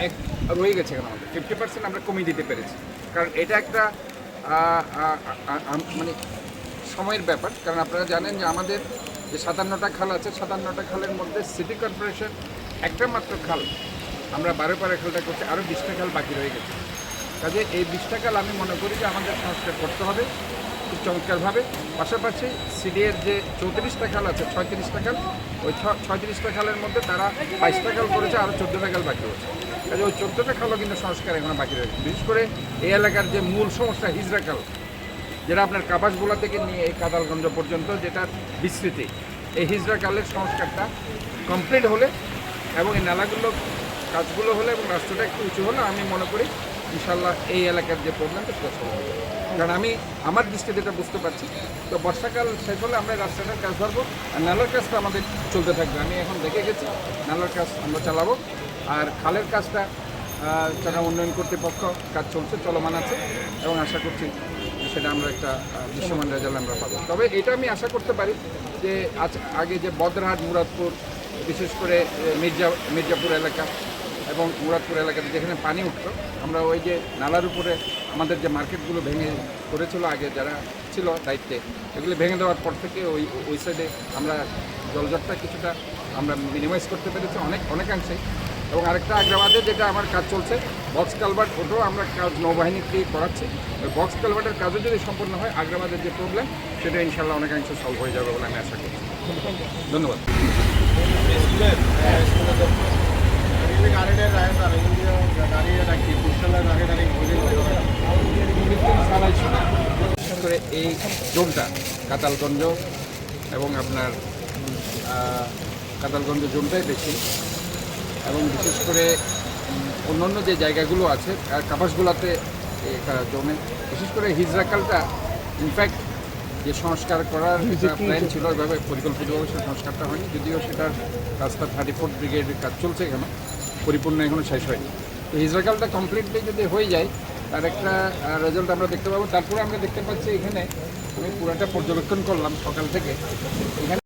এক রয়ে গেছে কেন আমাদের 50% আমরা কমিয়ে দিতে পেরেছি। কারণ এটা একটা মানে সময়ের ব্যাপার। কারণ আপনারা জানেন যে আমাদের যে 57টা খাল আছে, 57টা খালের মধ্যে সিটি কর্পোরেশন একটা মাত্র খাল, আমরা 12 খালটা করছি, আরও 20টা খাল বাকি রয়ে গেছে। কাজে এই 20টা খাল আমি মনে করি যে আমাদের সংস্কার করতে হবে খুব চমৎকারভাবে। পাশাপাশি সিডিএর যে 34টা খাল আছে, 36টা খাল, ওই 36টা খালের মধ্যে তারা 22টা খাল করেছে, আরও 14টা খাল বাকি রয়েছে। কাজে ওই 14টা খালও কিন্তু সংস্কার এখনো বাকি রয়েছে। বিশেষ করে এই এলাকার যে মূল সমস্যা হিজড়া খাল, যেটা আপনার কাবাসগোলা থেকে নিয়ে এই কাদালগঞ্জ পর্যন্ত যেটার বিস্তৃতি, এই হিজড়া খালের সংস্কারটা কমপ্লিট হলে এবং এই নালাগুলো কাজগুলো হলে এবং রাস্তাটা একটু উঁচু হলে আমি মনে করি ইনশাল্লাহ এই এলাকার যে প্রবলেমটা সেটা সলভ হবে। কারণ আমি আমার দৃষ্টিতে এটা বুঝতে পারছি, তো বর্ষাকাল শেষ হলে আমরা রাস্তাটার কাজ ধরবো আর নালার কাজটা আমাদের চলতে থাকবে। আমি এখন দেখে গেছি নালার কাজ আমরা চালাবো, আর খালের কাজটা চট্টগ্রাম উন্নয়ন কর্তৃপক্ষ কাজ চলছে, চলমান আছে, এবং আশা করছি সেটা আমরা একটা দৃশ্যমান রেজাল্ট আমরা পাবো। তবে এটা আমি আশা করতে পারি যে আগে যে বদরহাট, মুরাদপুর, বিশেষ করে মির্জাপুর এলাকা এবং মুরাদপুর এলাকাতে যেখানে পানি উঠতো, আমরা ওই যে নালার উপরে আমাদের যে মার্কেটগুলো ভেঙে করেছিল আগে যারা ছিল দায়িত্বে, এগুলো ভেঙে দেওয়ার পর থেকে ওই সাইডে আমরা জলজটটা কিছুটা আমরা মিনিমাইজ করতে পেরেছি অনেকাংশে। এবং আরেকটা আগ্রাবাদে যেটা আমার কাজ চলছে বক্স কালভার্ট, ওটাও আমরা কাজ নৌবাহিনীকে করাচ্ছি। ওই বক্স কালভার্টের কাজও যদি সম্পূর্ণ হয় আগ্রাবাদের যে প্রবলেম সেটা ইনশাল্লাহ অনেকাংশে সলভ হয়ে যাবে বলে আমি আশা করছি। ধন্যবাদ। বিশেষ করে এই জোনটা কাতালগঞ্জ এবং আপনার কাতালগঞ্জ জোনটাই বেশি, এবং বিশেষ করে অন্যান্য যে জায়গাগুলো আছে কাপাসগুলাতে জমে, বিশেষ করে হিজরাকালটা ইনফ্যাক্ট যে সংস্কার করার প্ল্যান ছিল ওইভাবে পরিকল্পিতভাবে সে সংস্কারটা হয়নি, যদিও সেটার কাজটা 34th ব্রিগেডের কাজ চলছে এখনো, পরিপূর্ণ এখনও শেষ হয়নি। তো হিজরাকালটা কমপ্লিটলি যদি হয়ে যায় তার একটা রেজাল্ট আমরা দেখতে পাবো। তারপরে আমরা দেখতে পাচ্ছি এখানে আমি পুরাটা পর্যবেক্ষণ করলাম সকাল থেকে, এখানে